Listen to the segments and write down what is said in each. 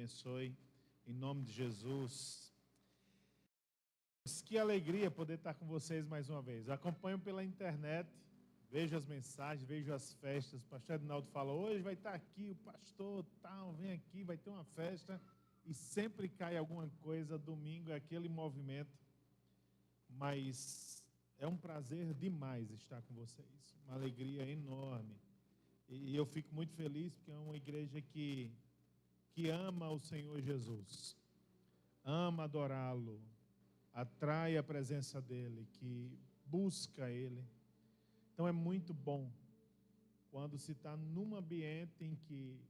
abençoe. Em nome de Jesus. Que alegria poder estar com vocês mais uma vez. Acompanho pela internet, vejo as mensagens, vejo as festas. O pastor Edinaldo fala, hoje vai estar aqui o pastor tal, vem aqui, vai ter uma festa. E sempre cai alguma coisa, domingo é aquele movimento. Mas é um prazer demais estar com vocês. Uma alegria enorme. E eu fico muito feliz porque é uma igreja que ama o Senhor Jesus. Ama adorá-lo. Atrai a presença dele, que busca ele. Então é muito bom quando se está num ambiente em que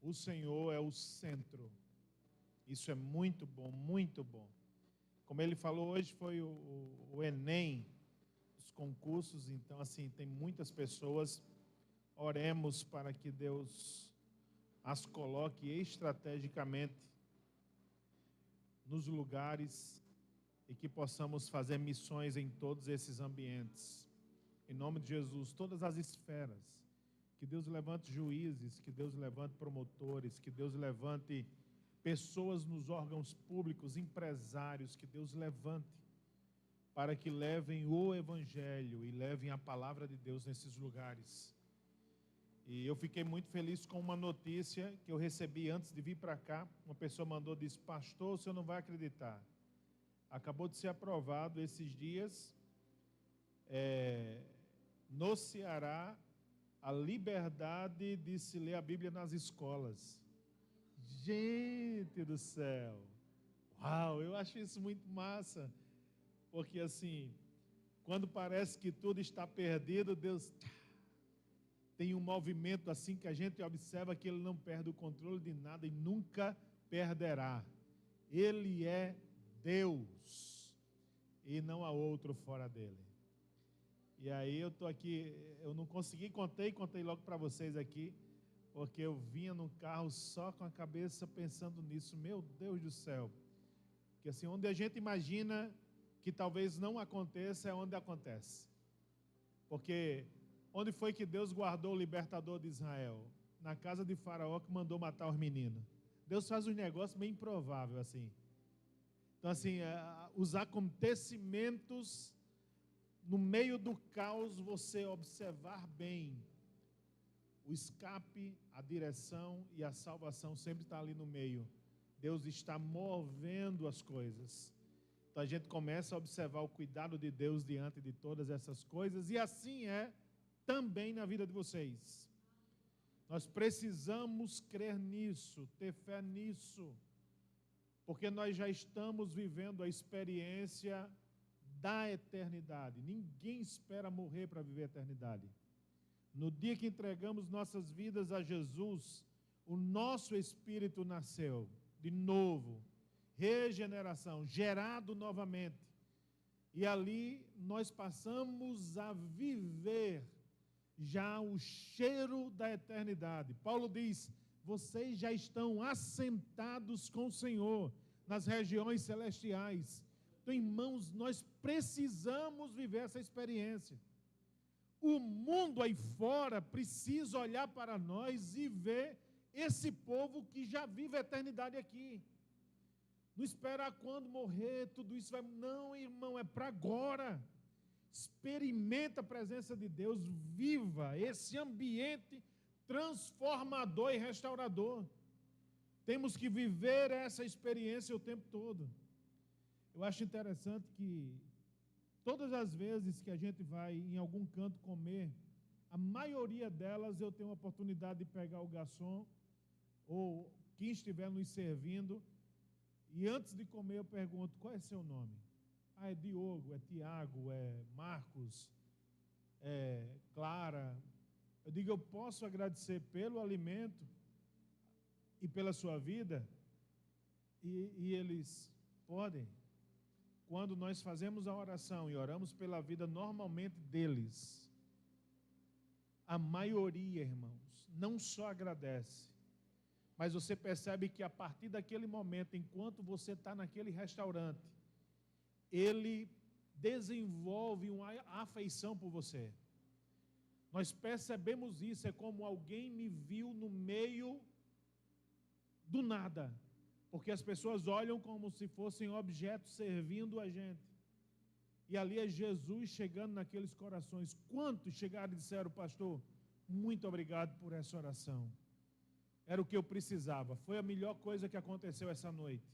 o Senhor é o centro. Isso é muito bom, muito bom. Como ele falou, hoje foi o Enem, os concursos, então assim, tem muitas pessoas. Oremos para que Deus as coloque estrategicamente nos lugares e que possamos fazer missões em todos esses ambientes. Em nome de Jesus, todas as esferas. Que Deus levante juízes, que Deus levante promotores, que Deus levante pessoas nos órgãos públicos, empresários, que Deus levante para que levem o Evangelho e levem a palavra de Deus nesses lugares. E eu fiquei muito feliz com uma notícia que eu recebi antes de vir para cá. Uma pessoa mandou, disse, pastor, o senhor não vai acreditar. Acabou de ser aprovado esses dias, no Ceará, a liberdade de se ler a Bíblia nas escolas. Gente do céu! Uau, eu acho isso muito massa. Porque assim, quando parece que tudo está perdido, Deus tem um movimento assim que a gente observa que Ele não perde o controle de nada e nunca perderá. Ele é Deus e não há outro fora dele. E aí eu estou aqui, eu não consegui, contei logo para vocês aqui, porque eu vinha no carro só com a cabeça pensando nisso, meu Deus do céu. Porque assim, onde a gente imagina que talvez não aconteça, é onde acontece. Porque onde foi que Deus guardou o libertador de Israel? Na casa de Faraó, que mandou matar os meninos. Deus faz um negócio bem improvável assim. Então assim, os acontecimentos no meio do caos, você observar bem o escape, a direção e a salvação sempre está ali no meio. Deus está movendo as coisas. Então a gente começa a observar o cuidado de Deus diante de todas essas coisas, e assim é também na vida de vocês. Nós precisamos crer nisso, ter fé nisso, porque nós já estamos vivendo a experiência da eternidade. Ninguém espera morrer para viver a eternidade. No dia que entregamos nossas vidas a Jesus, o nosso espírito nasceu de novo, regeneração, gerado novamente. E ali nós passamos a viver já o cheiro da eternidade. Paulo diz, vocês já estão assentados com o Senhor nas regiões celestiais. Então, irmãos, nós precisamos viver essa experiência. O mundo aí fora precisa olhar para nós e ver esse povo que já vive a eternidade aqui. Não esperar quando morrer, tudo isso vai... Não, irmão, é para agora. Experimenta a presença de Deus, viva esse ambiente transformador e restaurador. Temos que viver essa experiência o tempo todo. Eu acho interessante que todas as vezes que a gente vai em algum canto comer, a maioria delas eu tenho a oportunidade de pegar o garçom ou quem estiver nos servindo, e antes de comer eu pergunto, qual é seu nome? Ah, é Diogo, é Tiago, é Marcos, é Clara. Eu digo, eu posso agradecer pelo alimento e pela sua vida? E eles podem. Quando nós fazemos a oração e oramos pela vida normalmente deles, a maioria, irmãos, não só agradece, mas você percebe que a partir daquele momento, enquanto você está naquele restaurante, ele desenvolve uma afeição por você. Nós percebemos isso, é como alguém me viu no meio do nada, Porque as pessoas olham como se fossem objetos servindo a gente. E ali é Jesus chegando naqueles corações. Quantos chegaram e disseram, pastor, muito obrigado por essa oração. Era o que eu precisava. Foi a melhor coisa que aconteceu essa noite.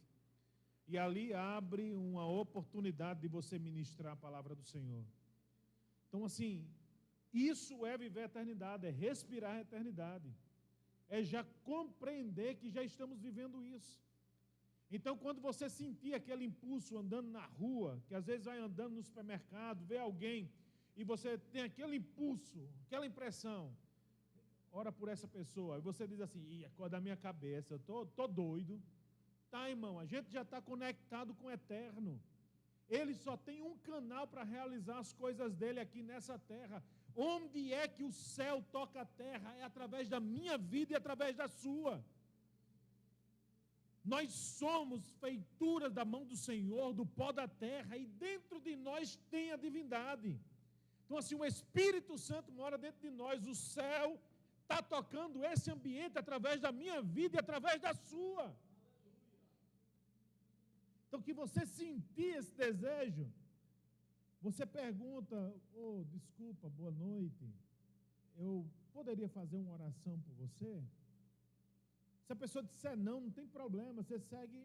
E ali abre uma oportunidade de você ministrar a palavra do Senhor. Então, assim, isso é viver a eternidade, é respirar a eternidade. É já compreender que já estamos vivendo isso. Então, quando você sentir aquele impulso andando na rua, que às vezes vai andando no supermercado, vê alguém, e você tem aquele impulso, aquela impressão, ora por essa pessoa, e você diz assim, acorda a minha cabeça, eu tô doido. Tá, irmão, a gente já está conectado com o eterno. Ele só tem um canal para realizar as coisas dele aqui nessa terra. Onde é que o céu toca a terra? É através da minha vida e através da sua. Nós somos feituras da mão do Senhor, do pó da terra, e dentro de nós tem a divindade. Então, assim, o Espírito Santo mora dentro de nós, o céu está tocando esse ambiente através da minha vida e através da sua. Então, que você sentir esse desejo, você pergunta, desculpa, boa noite, eu poderia fazer uma oração por você? Se a pessoa disser não tem problema, você segue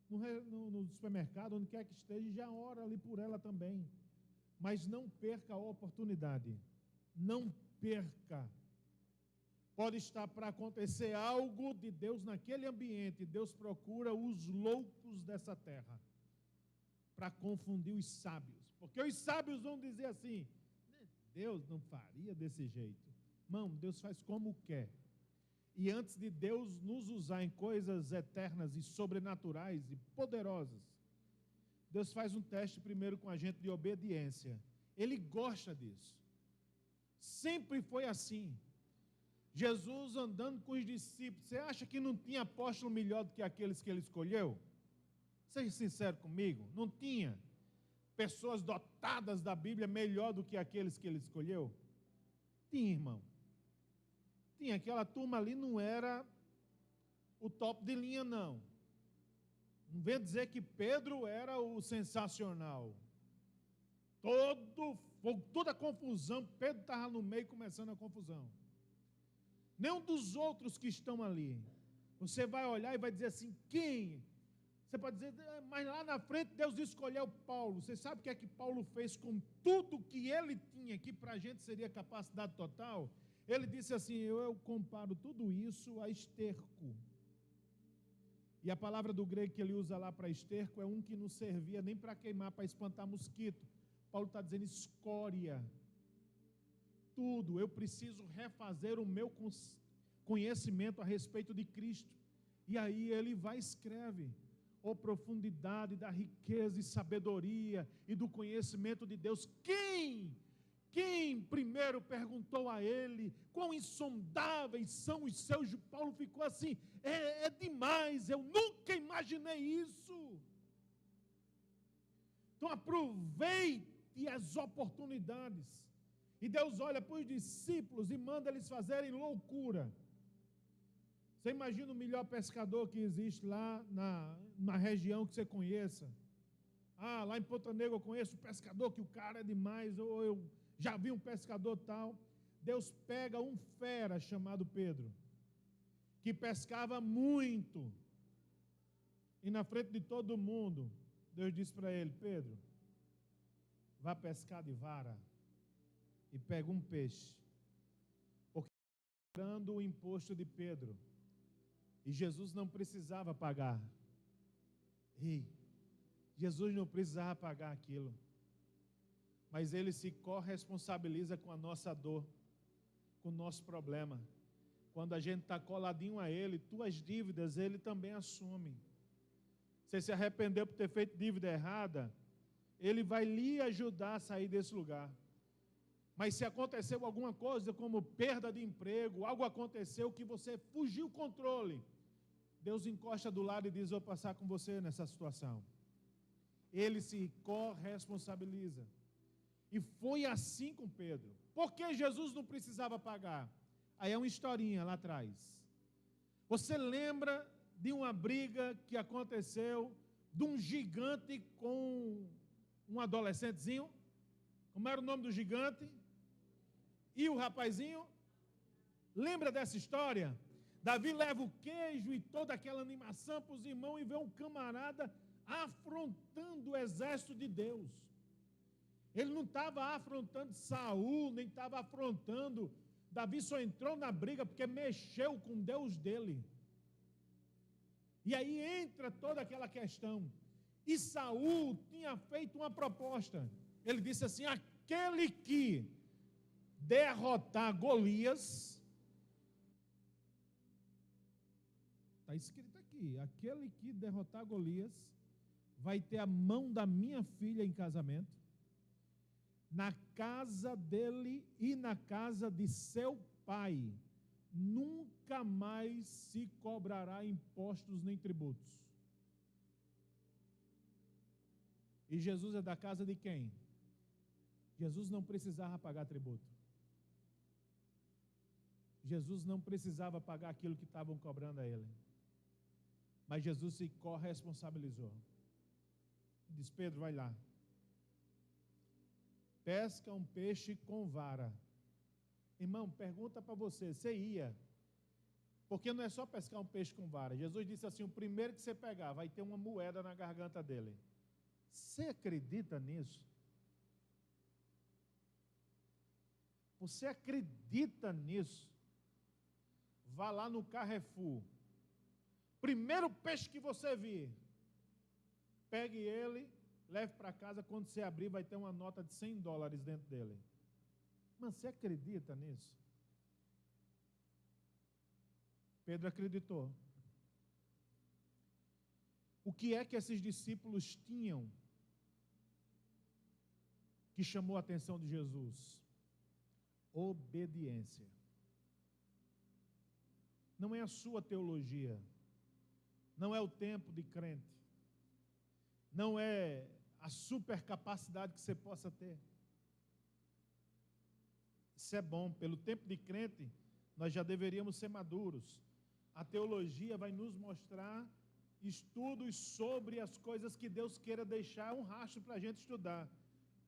no supermercado, onde quer que esteja, e já ora ali por ela também. Mas não perca a oportunidade, não perca. Pode estar para acontecer algo de Deus naquele ambiente. Deus procura os loucos dessa terra para confundir os sábios. Porque os sábios vão dizer assim, Deus não faria desse jeito. Não, Deus faz como quer. E antes de Deus nos usar em coisas eternas e sobrenaturais e poderosas, Deus faz um teste primeiro com a gente de obediência. Ele gosta disso. Sempre foi assim. Jesus andando com os discípulos, você acha que não tinha apóstolo melhor do que aqueles que ele escolheu? Seja sincero comigo, não tinha pessoas dotadas da Bíblia melhor do que aqueles que ele escolheu? Tinha, irmão. Tinha, aquela turma ali não era o top de linha, não. Não vem dizer que Pedro era o sensacional. Toda a confusão, Pedro estava no meio começando a confusão. Nenhum dos outros que estão ali. Você vai olhar e vai dizer assim, quem? Você pode dizer, mas lá na frente Deus escolheu Paulo. Você sabe o que é que Paulo fez com tudo que ele tinha, que para a gente seria capacidade total? Ele disse assim, eu comparo tudo isso a esterco. E a palavra do grego que ele usa lá para esterco é um que não servia nem para queimar, para espantar mosquito. Paulo está dizendo escória. Tudo, eu preciso refazer o meu conhecimento a respeito de Cristo. E aí ele vai e escreve, profundidade da riqueza e sabedoria e do conhecimento de Deus. Quem primeiro perguntou a ele, quão insondáveis são os seus? Paulo ficou assim, é demais, eu nunca imaginei isso. Então aproveite as oportunidades. E Deus olha para os discípulos e manda eles fazerem loucura. Você imagina o melhor pescador que existe lá na região que você conheça? Lá em Ponta Negra eu conheço um pescador que o cara é demais, ou eu já vi um pescador tal. Deus pega um fera chamado Pedro, que pescava muito, e na frente de todo mundo, Deus disse para ele, Pedro, vá pescar de vara, e pega um peixe, porque dando o imposto de Pedro, e Jesus não precisava pagar. Jesus não precisava pagar aquilo, mas ele se corresponsabiliza com a nossa dor, com o nosso problema. Quando a gente está coladinho a ele, tuas dívidas ele também assume. Você se arrependeu por ter feito dívida errada, ele vai lhe ajudar a sair desse lugar. Mas se aconteceu alguma coisa, como perda de emprego, algo aconteceu que você fugiu o controle, Deus encosta do lado e diz, vou passar com você nessa situação. Ele se corresponsabiliza. E foi assim com Pedro. Por que Jesus não precisava pagar? Aí é uma historinha lá atrás. Você lembra de uma briga que aconteceu, de um gigante com um adolescentezinho? Como era o nome do gigante? E o rapazinho? Lembra dessa história? Davi leva o queijo e toda aquela animação para os irmãos e vê um camarada afrontando o exército de Deus. Ele não estava afrontando Saul, nem estava afrontando. Davi só entrou na briga porque mexeu com Deus dele. E aí entra toda aquela questão. E Saul tinha feito uma proposta. Ele disse assim: aquele que derrotar Golias, está escrito aqui, aquele que derrotar Golias vai ter a mão da minha filha em casamento, na casa dele e na casa de seu pai, nunca mais se cobrará impostos nem tributos. E Jesus é da casa de quem? Jesus não precisava pagar tributo. Jesus não precisava pagar aquilo que estavam cobrando a ele. Mas Jesus se corresponsabilizou. Diz: Pedro, vai lá. Pesca um peixe com vara. Irmão, pergunta para você ia? Porque não é só pescar um peixe com vara. Jesus disse assim: o primeiro que você pegar vai ter uma moeda na garganta dele. Você acredita nisso? Você acredita nisso? Vá lá no Carrefour. Primeiro peixe que você vir, pegue ele, leve para casa. Quando você abrir, vai ter uma nota de $100 dentro dele. Mas você acredita nisso? Pedro acreditou. O que é que esses discípulos tinham que chamou a atenção de Jesus? Obediência. Não é a sua teologia, não é o tempo de crente, não é a super capacidade que você possa ter. Isso é bom. Pelo tempo de crente, nós já deveríamos ser maduros. A teologia vai nos mostrar estudos sobre as coisas que Deus queira deixar um rastro para a gente estudar.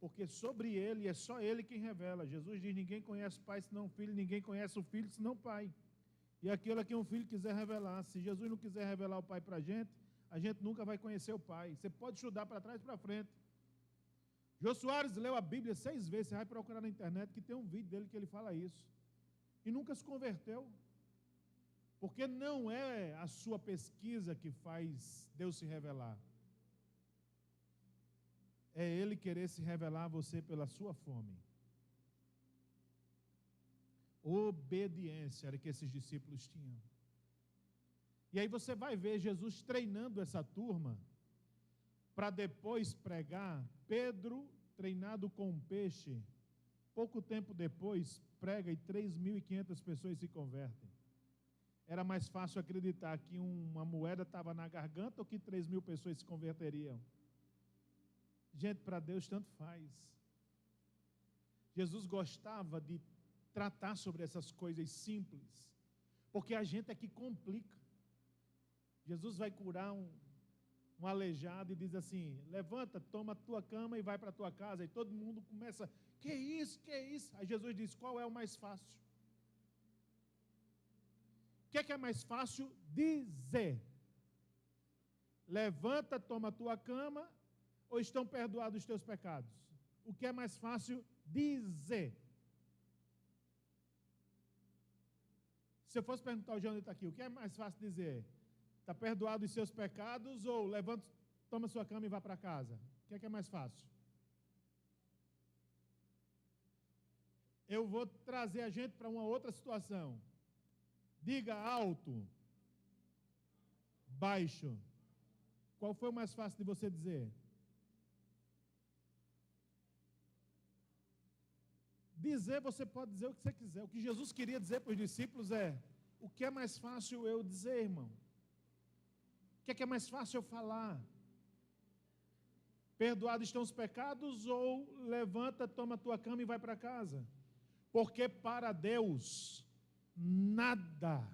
Porque sobre ele, é só ele quem revela. Jesus diz: ninguém conhece o Pai senão o Filho, ninguém conhece o Filho senão o Pai. E aquilo a quem o Filho quiser revelar. Se Jesus não quiser revelar o Pai para a gente nunca vai conhecer o Pai. Você pode estudar para trás e para frente. Jô Soares leu a Bíblia 6 vezes, você vai procurar na internet que tem um vídeo dele que ele fala isso. E nunca se converteu. Porque não é a sua pesquisa que faz Deus se revelar. É Ele querer se revelar a você pela sua fome. Obediência era que esses discípulos tinham. E aí você vai ver Jesus treinando essa turma para depois pregar. Pedro, treinado com um peixe, pouco tempo depois prega e 3.500 pessoas se convertem. Era mais fácil acreditar que uma moeda estava na garganta ou que 3.000 pessoas se converteriam? Gente, para Deus tanto faz. Jesus gostava de tratar sobre essas coisas simples, porque a gente é que complica. Jesus vai curar um aleijado e diz assim: levanta, toma a tua cama e vai para a tua casa. E todo mundo começa: que isso, que isso? Aí Jesus diz: qual é o mais fácil? O que é mais fácil dizer? Levanta, toma a tua cama, ou estão perdoados os teus pecados? O que é mais fácil dizer? Se eu fosse perguntar ao João está aqui, o que é mais fácil dizer? Está perdoado os seus pecados ou levanta, toma sua cama e vá para casa? O que é mais fácil? Eu vou trazer a gente para uma outra situação. Diga alto, baixo. Qual foi o mais fácil de você dizer? Dizer, você pode dizer o que você quiser. O que Jesus queria dizer para os discípulos é: o que é mais fácil eu dizer, irmão? O que é mais fácil eu falar? Perdoados estão os pecados ou levanta, toma a tua cama e vai para casa? Porque para Deus nada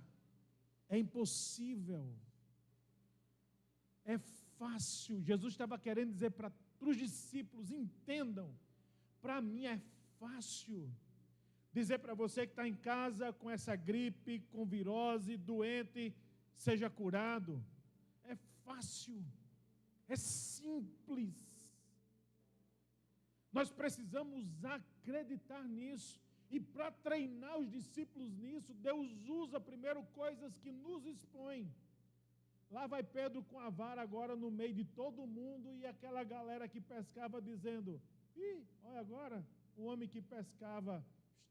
é impossível. É fácil. Jesus estava querendo dizer para os discípulos: entendam, para mim é fácil dizer para você que está em casa com essa gripe, com virose, doente, seja curado. É fácil, é simples. Nós precisamos acreditar nisso. E para treinar os discípulos nisso, Deus usa primeiro coisas que nos expõem. Lá vai Pedro com a vara agora no meio de todo mundo, e aquela galera que pescava dizendo: olha agora, o homem que pescava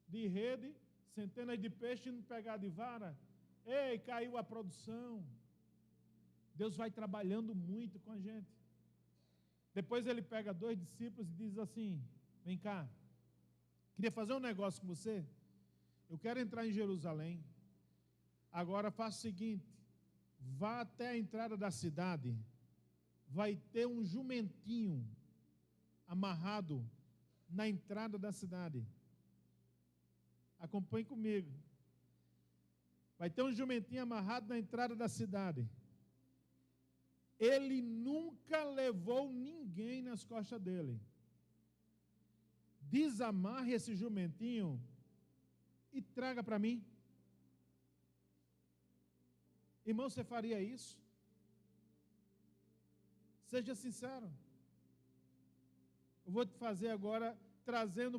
de rede, centenas de peixes, não pegar de vara. Ei, caiu a produção. Deus vai trabalhando muito com a gente. Depois ele pega 2 discípulos e diz assim: vem cá, queria fazer um negócio com você. Eu quero entrar em Jerusalém. Agora faça o seguinte: vá até a entrada da cidade. Vai ter um jumentinho amarrado na entrada da cidade. Acompanhe comigo. Vai ter um jumentinho amarrado na entrada da cidade. Ele nunca levou ninguém nas costas dele. Desamarre esse jumentinho e traga para mim. Irmão, você faria isso? Seja sincero. Eu vou te fazer agora,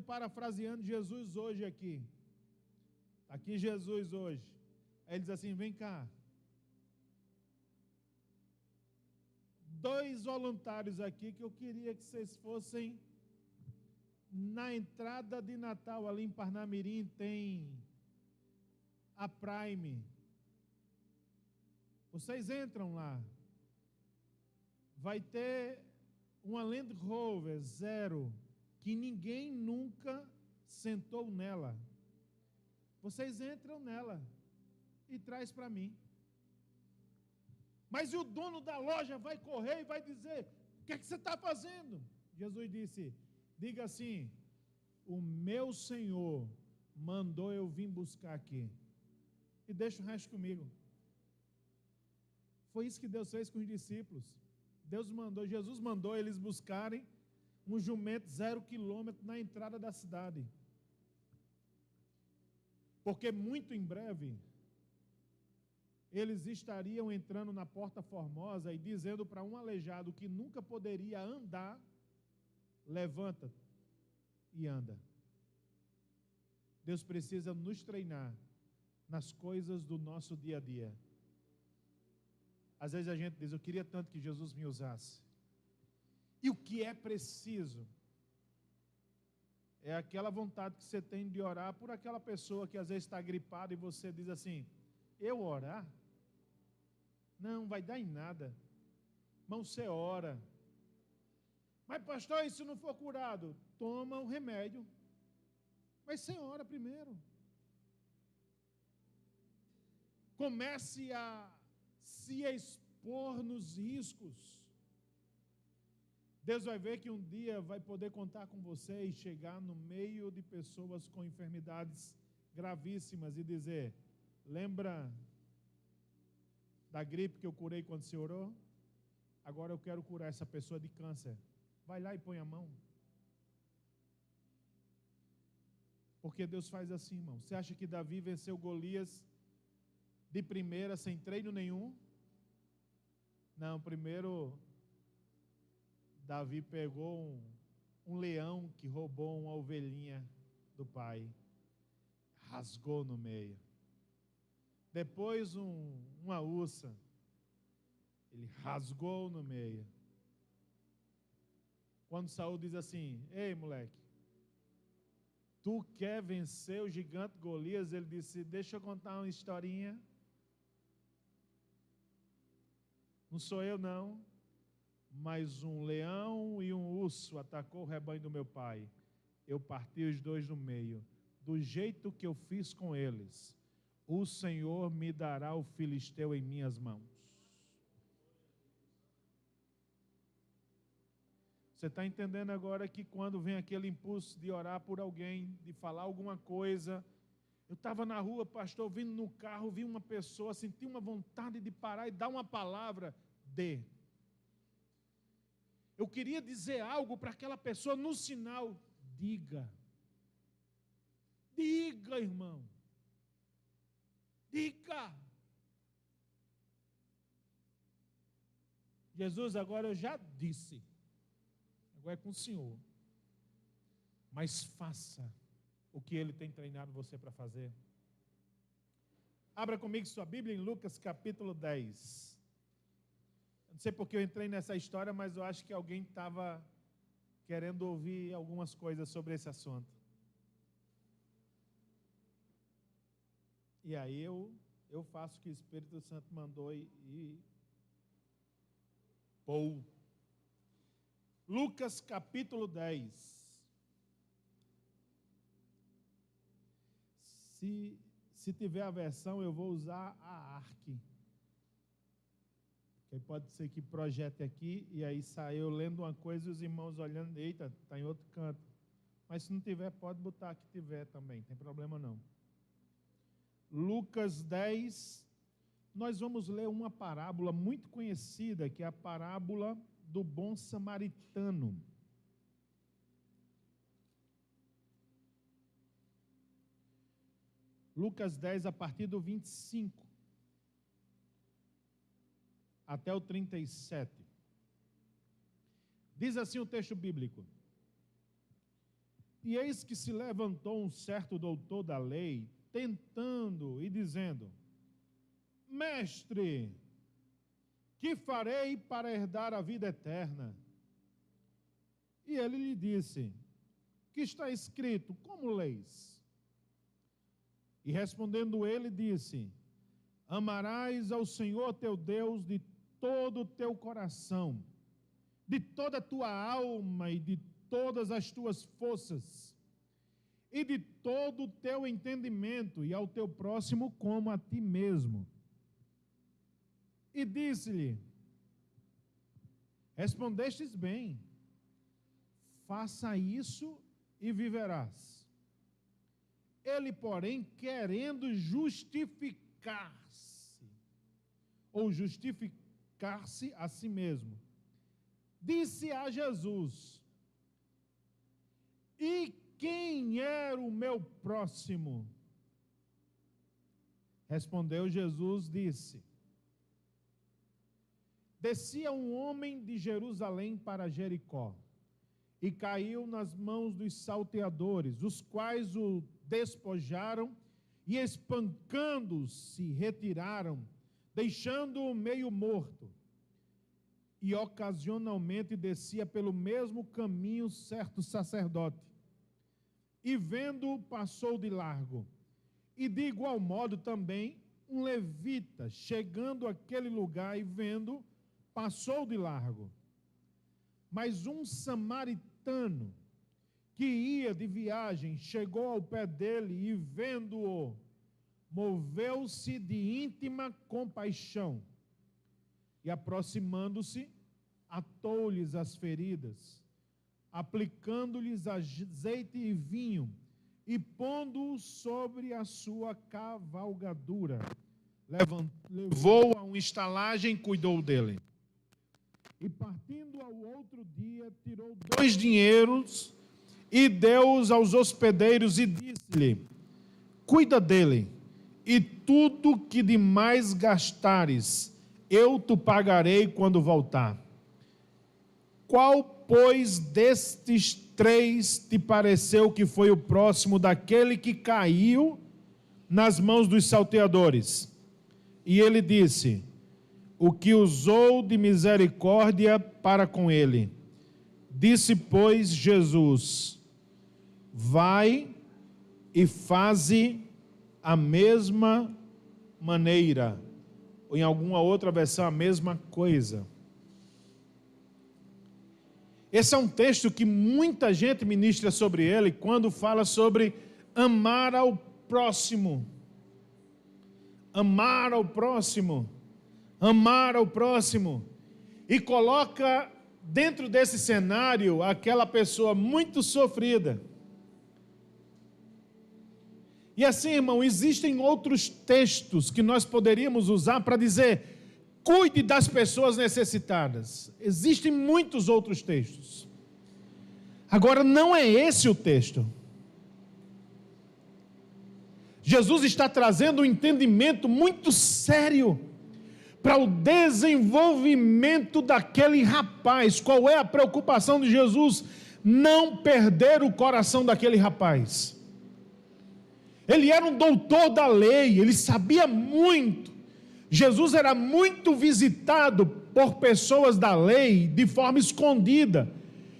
parafraseando Jesus hoje aqui. Aqui Jesus hoje. Aí ele diz assim: vem cá. 2 voluntários aqui que eu queria que vocês fossem na entrada de Natal, ali em Parnamirim, tem a Prime. Vocês entram lá. Vai ter uma Land Rover 0, que ninguém nunca sentou nela. Vocês entram nela e traz para mim. Mas o dono da loja vai correr e vai dizer: o que é que você está fazendo? Jesus disse: diga assim: o meu Senhor mandou eu vir buscar aqui. E deixa o resto comigo. Foi isso que Deus fez com os discípulos. Jesus mandou eles buscarem um jumento 0 quilômetro na entrada da cidade. Porque muito em breve eles estariam entrando na Porta Formosa e dizendo para um aleijado que nunca poderia andar: levanta-te e anda. Deus precisa nos treinar nas coisas do nosso dia a dia. Às vezes a gente diz: eu queria tanto que Jesus me usasse. E o que é preciso é aquela vontade que você tem de orar por aquela pessoa que às vezes está gripada e você diz assim: eu orar? Não vai dar em nada. Irmão, você ora. Mas pastor, e se não for curado? Toma o remédio. Mas você ora primeiro. Comece a se expor nos riscos. Deus vai ver que um dia vai poder contar com você e chegar no meio de pessoas com enfermidades gravíssimas e dizer: lembra da gripe que eu curei quando você orou? Agora eu quero curar essa pessoa de câncer. Vai lá e põe a mão. Porque Deus faz assim, irmão. Você acha que Davi venceu Golias de primeira, sem treino nenhum? Não, primeiro Davi pegou um leão que roubou uma ovelhinha do pai, rasgou no meio. Depois uma ursa, ele rasgou no meio. Quando Saul diz assim: ei, moleque, tu quer vencer o gigante Golias? Ele disse: deixa eu contar uma historinha. Não sou eu não, mas um leão e um urso atacou o rebanho do meu pai. Eu parti os 2 no meio. Do jeito que eu fiz com eles, o Senhor me dará o filisteu em minhas mãos. Você está entendendo agora que quando vem aquele impulso de orar por alguém, de falar alguma coisa... Eu estava na rua, pastor, vindo no carro, vi uma pessoa, senti uma vontade de parar e dar uma palavra. Dê. Eu queria dizer algo para aquela pessoa no sinal. Diga. Diga, irmão. Diga. Jesus, agora eu já disse. Agora é com o Senhor. Mas faça o que Ele tem treinado você para fazer. Abra comigo sua Bíblia em Lucas capítulo 10. Não sei porque eu entrei nessa história, mas eu acho que alguém estava querendo ouvir algumas coisas sobre esse assunto. E aí eu faço o que o Espírito Santo mandou e Pou. Lucas capítulo 10. Se tiver a versão, eu vou usar a ARC. Porque pode ser que projete aqui e aí saia eu lendo uma coisa e os irmãos olhando, eita, está em outro canto. Mas se não tiver, pode botar que tiver também, não tem problema não. Lucas 10, nós vamos ler uma parábola muito conhecida, que é a parábola do bom samaritano. Lucas 10, a partir do 25 até o 37. Diz assim o texto bíblico: E eis que se levantou um certo doutor da lei, tentando e dizendo: Mestre, que farei para herdar a vida eterna? E ele lhe disse: Que está escrito, como leis? E respondendo ele, disse: Amarás ao Senhor teu Deus de todo o teu coração, de toda a tua alma e de todas as tuas forças, e de todo o teu entendimento, e ao teu próximo como a ti mesmo. E disse-lhe: Respondestes bem, faça isso e viverás. Ele, porém, querendo justificar-se, ou justificar-se a si mesmo, disse a Jesus: E quem era o meu próximo? Respondeu Jesus, disse: Descia um homem de Jerusalém para Jericó, e caiu nas mãos dos salteadores, os quais o despojaram e, espancando-se, retiraram, deixando-o meio morto. E ocasionalmente descia pelo mesmo caminho certo sacerdote, e vendo-o, passou de largo. E de igual modo também um levita, chegando àquele lugar e vendo, passou de largo. Mas um samaritano que ia de viagem chegou ao pé dele e, vendo-o, moveu-se de íntima compaixão e, aproximando-se, atou-lhes as feridas, aplicando-lhes azeite e vinho e pondo-o sobre a sua cavalgadura, levou-o a uma estalagem e cuidou dele. E partindo ao outro dia, tirou 2 dinheiros e deu-os aos hospedeiros e disse-lhe: Cuida dele, e tudo que demais gastares, eu te pagarei quando voltar. Qual, pois, destes 3 te pareceu que foi o próximo daquele que caiu nas mãos dos salteadores? E ele disse: O que usou de misericórdia para com ele. Disse, pois, Jesus: Vai e faze a mesma maneira. Ou em alguma outra versão, a mesma coisa. Esse é um texto que muita gente ministra sobre ele quando fala sobre amar ao próximo. Amar ao próximo. Amar ao próximo. E coloca dentro desse cenário aquela pessoa muito sofrida. E assim, irmão, existem outros textos que nós poderíamos usar para dizer: cuide das pessoas necessitadas. Existem muitos outros textos. Agora, não é esse o texto. Jesus está trazendo um entendimento muito sério para o desenvolvimento daquele rapaz. Qual é a preocupação de Jesus? Não perder o coração daquele rapaz. Ele era um doutor da lei, ele sabia muito. Jesus era muito visitado por pessoas da lei de forma escondida.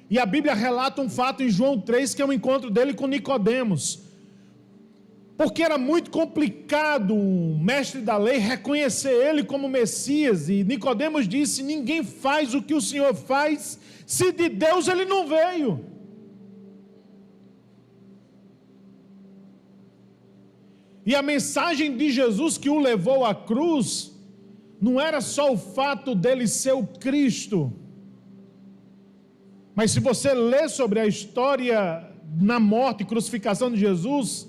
E a Bíblia relata um fato em João 3, que é o encontro dele com Nicodemos. Porque era muito complicado um mestre da lei reconhecer ele como Messias. E Nicodemos disse: ninguém faz o que o Senhor faz, se de Deus ele não veio. E a mensagem de Jesus que o levou à cruz, não era só o fato dele ser o Cristo. Mas se você ler sobre a história na morte e crucificação de Jesus,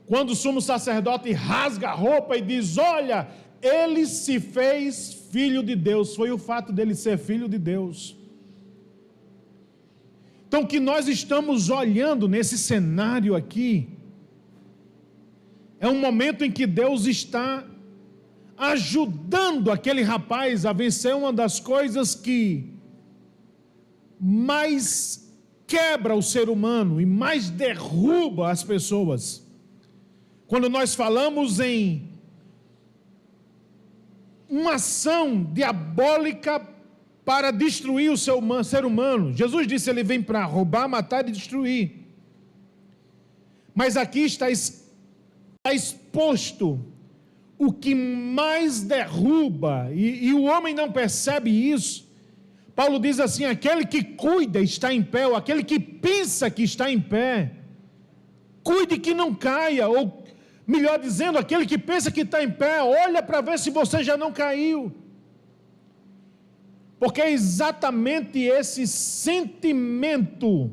quando o sumo sacerdote rasga a roupa e diz: olha, ele se fez filho de Deus, foi o fato dele ser filho de Deus. Então, o que nós estamos olhando nesse cenário aqui, é um momento em que Deus está ajudando aquele rapaz a vencer uma das coisas que mais quebra o ser humano e mais derruba as pessoas. Quando nós falamos em uma ação diabólica para destruir o ser humano, Jesus disse: ele vem para roubar, matar e destruir. Mas aqui está exposto o que mais derruba, e o homem não percebe isso. Paulo diz assim: aquele que cuida está em pé, ou aquele que pensa que está em pé, cuide que não caia, ou melhor dizendo, aquele que pensa que está em pé, olha para ver se você já não caiu. Porque é exatamente esse sentimento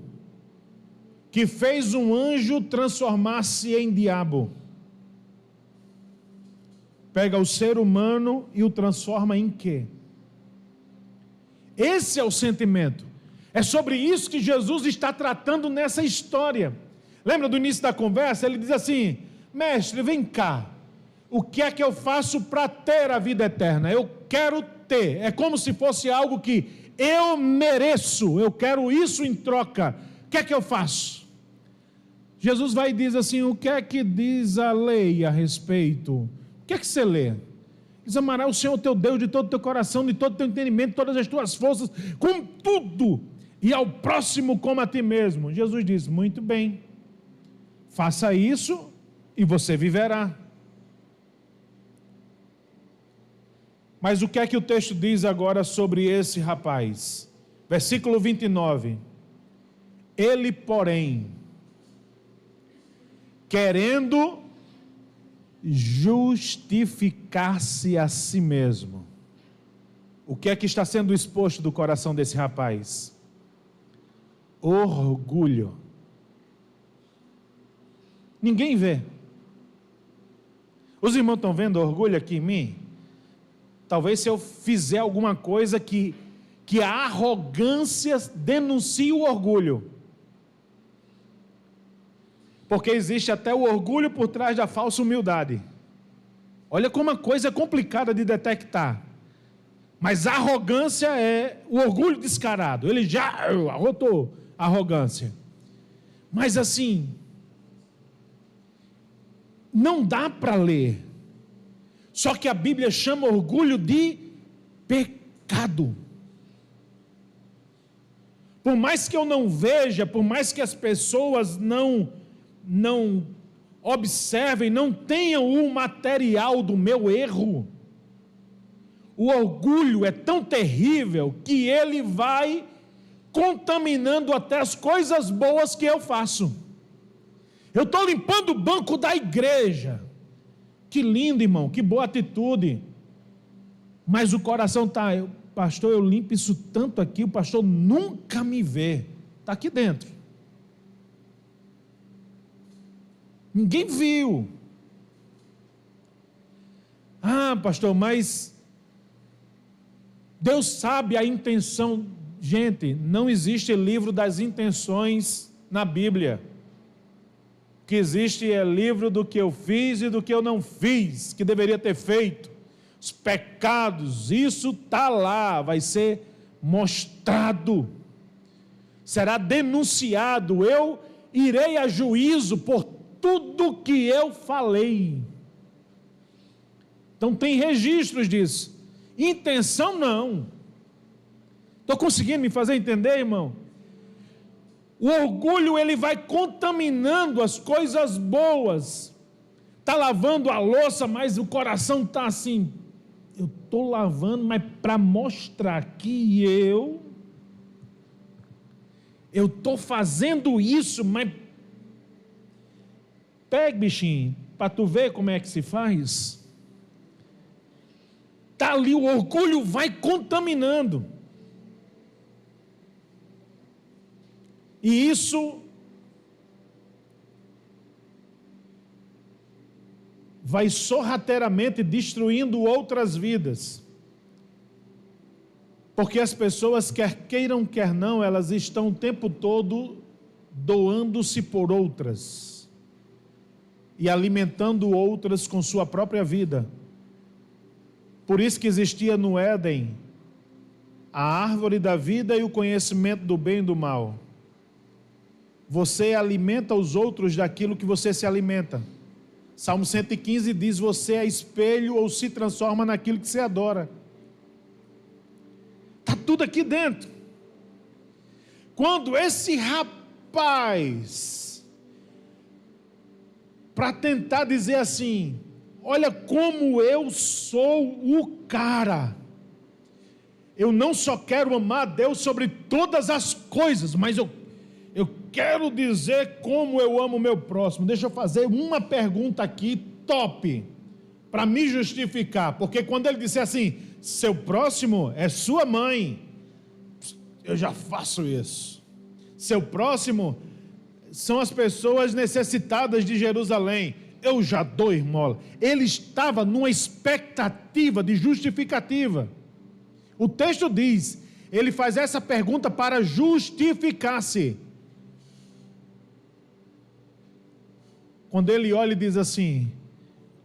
que fez um anjo transformar-se em diabo. Pega o ser humano e o transforma em quê? Esse é o sentimento. É sobre isso que Jesus está tratando nessa história. Lembra do início da conversa? Ele diz assim: mestre, vem cá, o que é que eu faço para ter a vida eterna? Eu quero ter, é como se fosse algo que eu mereço, eu quero isso em troca, o que é que eu faço? Jesus vai e diz assim: o que é que diz a lei a respeito? O que é que você lê? Diz: amarás o Senhor teu Deus de todo o teu coração, de todo o teu entendimento, de todas as tuas forças, com tudo, e ao próximo como a ti mesmo. Jesus diz: muito bem, faça isso e você viverá. Mas o que é que o texto diz agora sobre esse rapaz? Versículo 29. Ele, porém, querendo justificar-se a si mesmo. O que é que está sendo exposto do coração desse rapaz? Orgulho. Ninguém vê. Os irmãos estão vendo orgulho aqui em mim? Talvez se eu fizer alguma coisa que a arrogância denuncie o orgulho. Porque existe até o orgulho por trás da falsa humildade. Olha como a coisa é complicada de detectar. Mas a arrogância é o orgulho descarado. Ele já arrotou a arrogância. Mas assim, não dá para ler. Só que a Bíblia chama orgulho de pecado. Por mais que eu não veja, por mais que as pessoas não observem, não tenham o material do meu erro, o orgulho é tão terrível que ele vai contaminando até as coisas boas que eu faço. Eu estou limpando o banco da igreja, que lindo, irmão, que boa atitude, mas o coração está: pastor, eu limpo isso tanto aqui, o pastor nunca me vê, está aqui dentro. Ninguém viu. Ah, pastor, mas Deus sabe a intenção. Gente, não existe livro das intenções na Bíblia. O que existe é livro do que eu fiz e do que eu não fiz, que deveria ter feito. Os pecados, isso está lá, vai ser mostrado, será denunciado. Eu irei a juízo por tudo que eu falei. Então tem registros disso. Intenção não. Estou conseguindo me fazer entender, irmão? O orgulho, ele vai contaminando as coisas boas. Está lavando a louça, mas o coração está assim, eu estou lavando, mas para mostrar que eu estou fazendo isso, mas pega, bichinho, para tu ver como é que se faz. Está ali, o orgulho vai contaminando. E isso vai sorrateiramente destruindo outras vidas. Porque as pessoas, quer queiram, quer não, elas estão o tempo todo doando-se por outras e alimentando outras com sua própria vida. Por isso que existia no Éden a árvore da vida e o conhecimento do bem e do mal. Você alimenta os outros daquilo que você se alimenta. Salmo 115 diz: você é espelho ou se transforma naquilo que você adora. Está tudo aqui dentro. Quando esse rapaz, para tentar dizer assim, olha como eu sou o cara, eu não só quero amar a Deus sobre todas as coisas, mas eu quero dizer como eu amo o meu próximo. Deixa eu fazer uma pergunta aqui, top, para me justificar, porque quando ele disser assim, seu próximo é sua mãe, eu já faço isso. Seu próximo são as pessoas necessitadas de Jerusalém, eu já dou esmola. Ele estava numa expectativa de justificativa. O texto diz, ele faz essa pergunta para justificar-se. Quando ele olha e diz assim,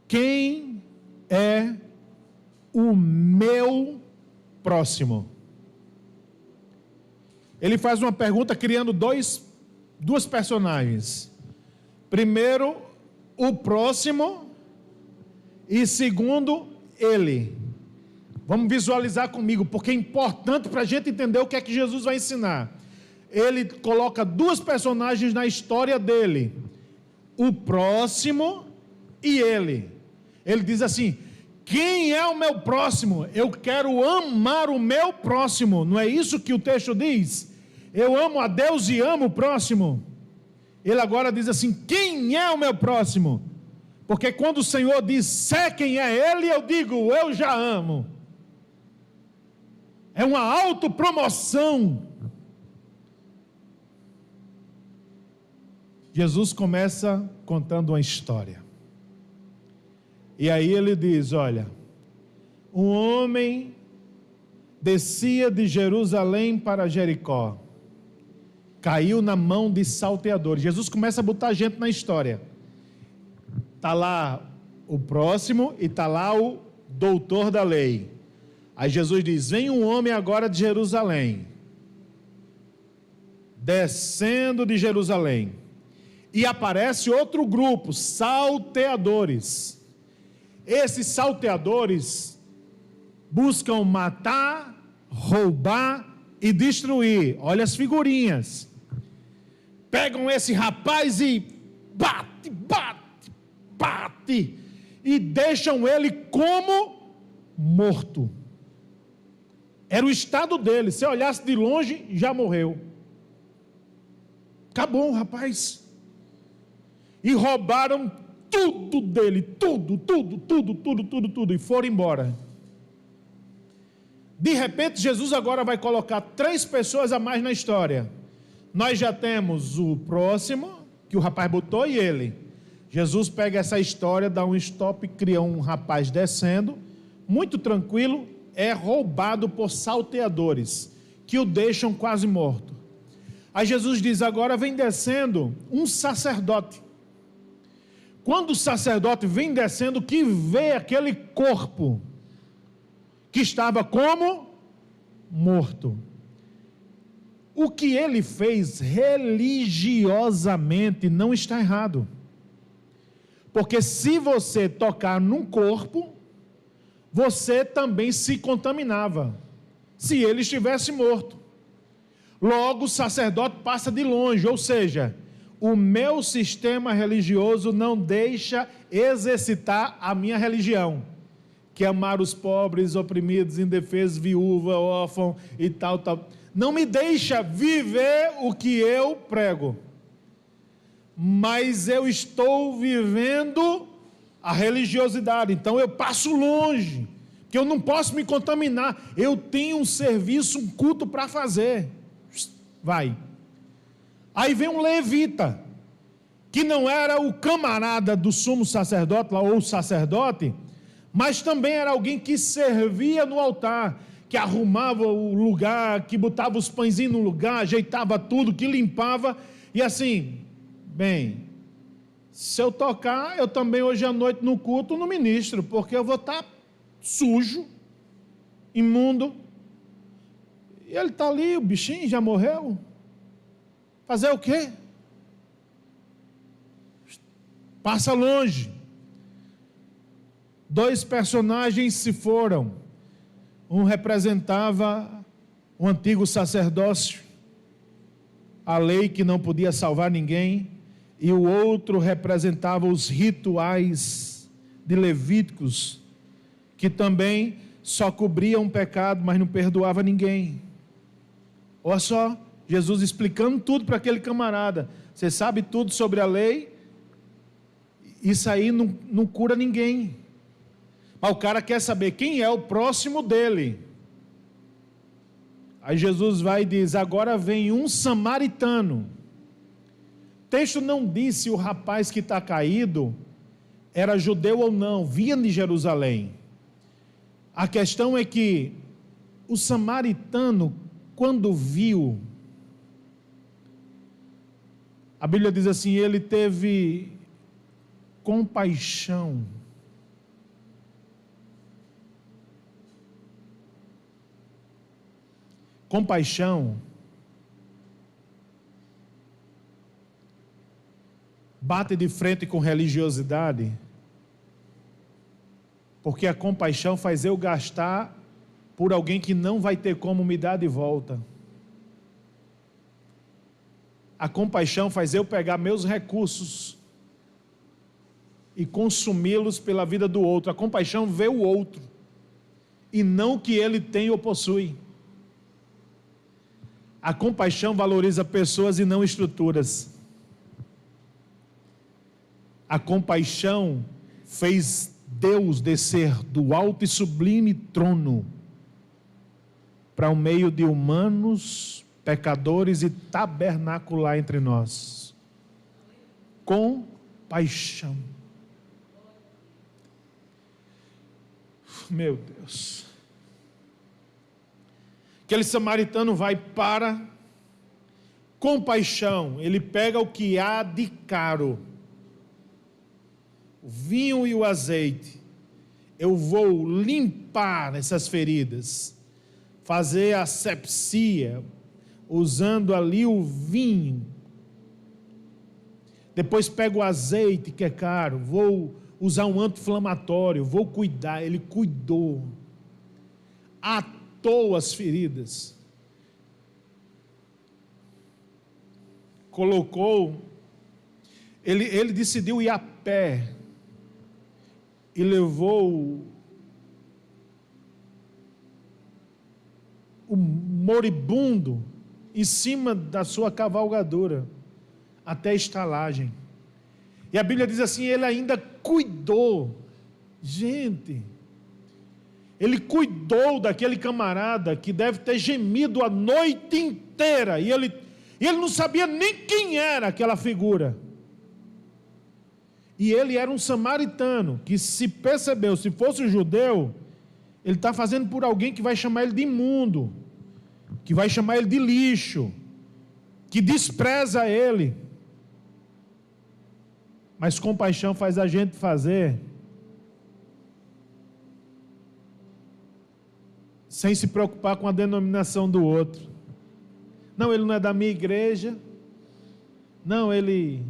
quem é o meu próximo? Ele faz uma pergunta criando duas personagens. Primeiro, o próximo, e segundo, ele. Vamos visualizar comigo, porque é importante para a gente entender o que é que Jesus vai ensinar. Ele coloca duas personagens na história dele, o próximo e ele. Ele diz assim, quem é o meu próximo? Eu quero amar o meu próximo. Não é isso que o texto diz? Eu amo a Deus e amo o próximo. Ele agora diz assim, quem é o meu próximo? Porque quando o Senhor disser quem é ele, eu digo, eu já amo. É uma autopromoção. Jesus começa contando uma história. E aí ele diz, olha, um homem descia de Jerusalém para Jericó, caiu na mão de salteadores. Jesus começa a botar gente na história. Está lá o próximo e está lá o doutor da lei. Aí Jesus diz, vem um homem agora de Jerusalém, descendo de Jerusalém. E aparece outro grupo, salteadores. Esses salteadores buscam matar, roubar e destruir. Olha as figurinhas. Pegam esse rapaz e bate, e deixam ele como morto. Era o estado dele. Se olhasse de longe, já morreu. Acabou, rapaz. E roubaram tudo dele, tudo, e foram embora. De repente, Jesus agora vai colocar 3 pessoas a mais na história. Nós já temos o próximo, que o rapaz botou, e ele. Jesus pega essa história, dá um stop, cria um rapaz descendo, muito tranquilo, é roubado por salteadores, que o deixam quase morto. Aí Jesus diz: agora vem descendo um sacerdote. Quando o sacerdote vem descendo, que vê aquele corpo que estava como morto. O que ele fez religiosamente não está errado. Porque se você tocar num corpo, você também se contaminava, se ele estivesse morto. Logo, o sacerdote passa de longe, ou seja, o meu sistema religioso não deixa exercitar a minha religião, que é amar os pobres, oprimidos, indefesos, viúva, órfão e tal. Não me deixa viver o que eu prego. Mas eu estou vivendo a religiosidade, então eu passo longe, porque eu não posso me contaminar, eu tenho um serviço, um culto para fazer. Vai. Aí vem um levita, que não era o camarada do sumo sacerdote, ou o sacerdote, mas também era alguém que servia no altar, que arrumava o lugar, que botava os pãezinhos no lugar, ajeitava tudo, que limpava, e assim, bem, se eu tocar, eu também hoje à noite no culto não ministro, porque eu vou estar sujo, imundo, e ele está ali, o bichinho já morreu, fazer o quê? Passa longe. 2 personagens se foram, um representava o antigo sacerdócio, a lei que não podia salvar ninguém, e o outro representava os rituais de Levíticos, que também só cobriam o pecado, mas não perdoava ninguém. Olha só, Jesus explicando tudo para aquele camarada. Você sabe tudo sobre a lei, isso aí não cura ninguém. Mas o cara quer saber quem é o próximo dele. Aí Jesus vai e diz: agora vem um samaritano. O texto não diz se o rapaz que está caído era judeu ou não, vinha de Jerusalém. A questão é que o samaritano, quando viu, a Bíblia diz assim, ele teve compaixão. Compaixão bate de frente com religiosidade, porque a compaixão faz eu gastar por alguém que não vai ter como me dar de volta. A compaixão faz eu pegar meus recursos e consumi-los pela vida do outro. A compaixão vê o outro e não o que ele tem ou possui. A compaixão valoriza pessoas e não estruturas. A compaixão fez Deus descer do alto e sublime trono para o meio de humanos, pecadores e tabernacular entre nós. Compaixão. Meu Deus. Aquele samaritano vai para compaixão, ele pega o que há de caro, o vinho e o azeite. Eu vou limpar essas feridas, fazer asepsia, usando ali o vinho. Depois pego o azeite, que é caro, vou usar um anti-inflamatório, vou cuidar. Ele cuidou, atou as feridas, colocou, ele decidiu ir a pé, e levou o moribundo em cima da sua cavalgadura até a estalagem. E a Bíblia diz assim, ele ainda cuidou. Gente, ele cuidou daquele camarada que deve ter gemido a noite inteira, e ele não sabia nem quem era aquela figura. E ele era um samaritano, que se percebeu, se fosse um judeu, Ele está fazendo por alguém que vai chamar ele de imundo, que vai chamar ele de lixo, que despreza ele. Mas compaixão faz a gente fazer sem se preocupar com a denominação do outro. Não, ele não é da minha igreja. Não, ele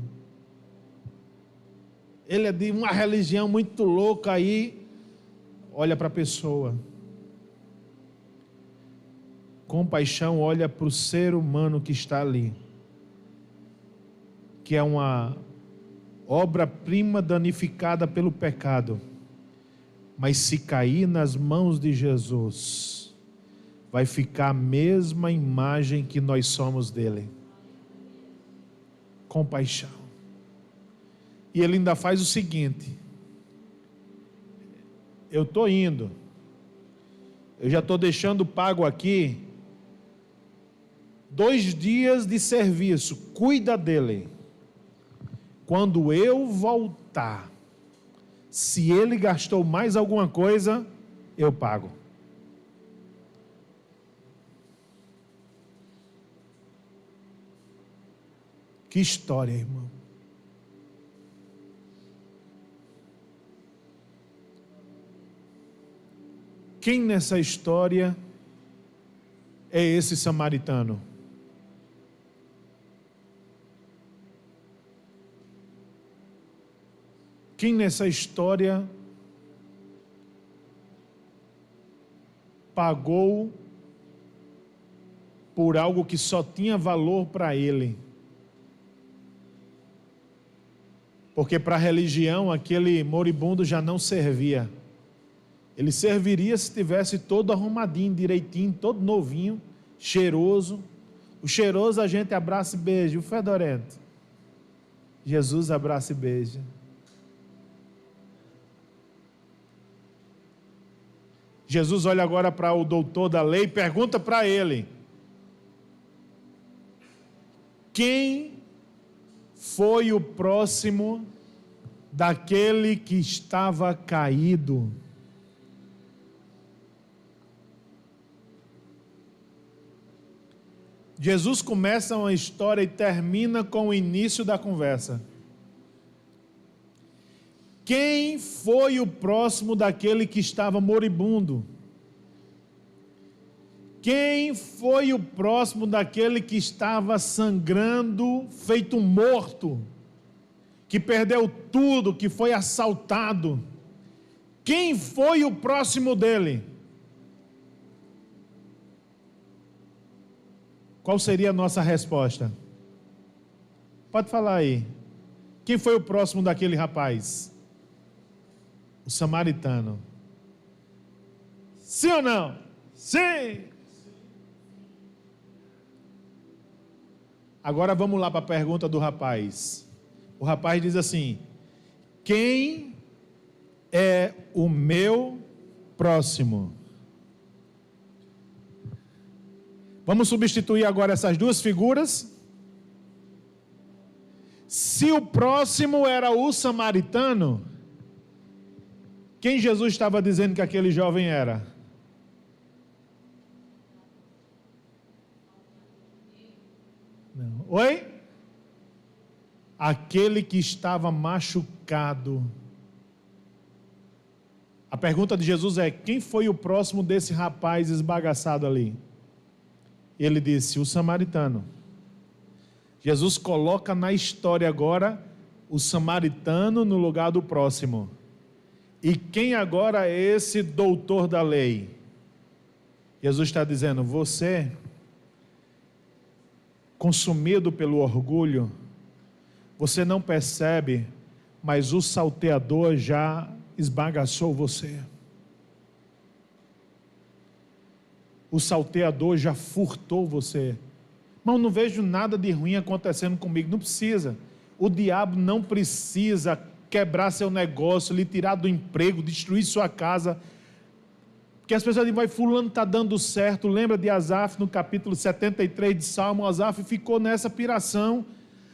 é de uma religião muito louca aí. Olha para a pessoa. Compaixão olha para o ser humano que está ali, que é uma obra-prima danificada pelo pecado. Mas se cair nas mãos de Jesus, vai ficar a mesma imagem que nós somos dele. Compaixão. E ele ainda faz o seguinte: eu estou indo, eu já estou deixando pago aqui 2 dias de serviço, cuida dele. Quando eu voltar, se ele gastou mais alguma coisa, eu pago. Que história, irmão. Quem nessa história é esse samaritano? Quem nessa história pagou por algo que só tinha valor para ele? Porque para a religião aquele moribundo já não servia. Ele serviria se estivesse todo arrumadinho, direitinho, todo novinho, cheiroso. O cheiroso a gente abraça e beija, o fedorento Jesus abraça e beija. Jesus olha agora para o doutor da lei e pergunta para ele: quem foi o próximo daquele que estava caído? Jesus começa uma história e termina com o início da conversa. Quem foi o próximo daquele que estava moribundo? Quem foi o próximo daquele que estava sangrando, feito morto, que perdeu tudo, que foi assaltado? Quem foi o próximo dele? Qual seria a nossa resposta? Pode falar aí. Quem foi o próximo daquele rapaz? O samaritano. Sim ou não? Sim! Agora vamos lá para a pergunta do rapaz. O rapaz diz assim: quem é o meu próximo? Vamos substituir agora essas duas figuras. Se o próximo era o samaritano, quem Jesus estava dizendo que aquele jovem era? Não. Oi? Aquele que estava machucado. A pergunta de Jesus é: quem foi o próximo desse rapaz esbagaçado ali? Ele disse: o samaritano. Jesus coloca na história agora o samaritano no lugar do próximo. E quem agora é esse doutor da lei? Jesus está dizendo: você, consumido pelo orgulho, você não percebe, mas o salteador já esbagaçou você. O salteador já furtou você. Mas não vejo nada de ruim acontecendo comigo. Não precisa. O diabo não precisa quebrar seu negócio, lhe tirar do emprego, destruir sua casa. Porque as pessoas dizem: vai, fulano está dando certo. Lembra de Asaf no capítulo 73 de Salmo? Asaf ficou nessa piração.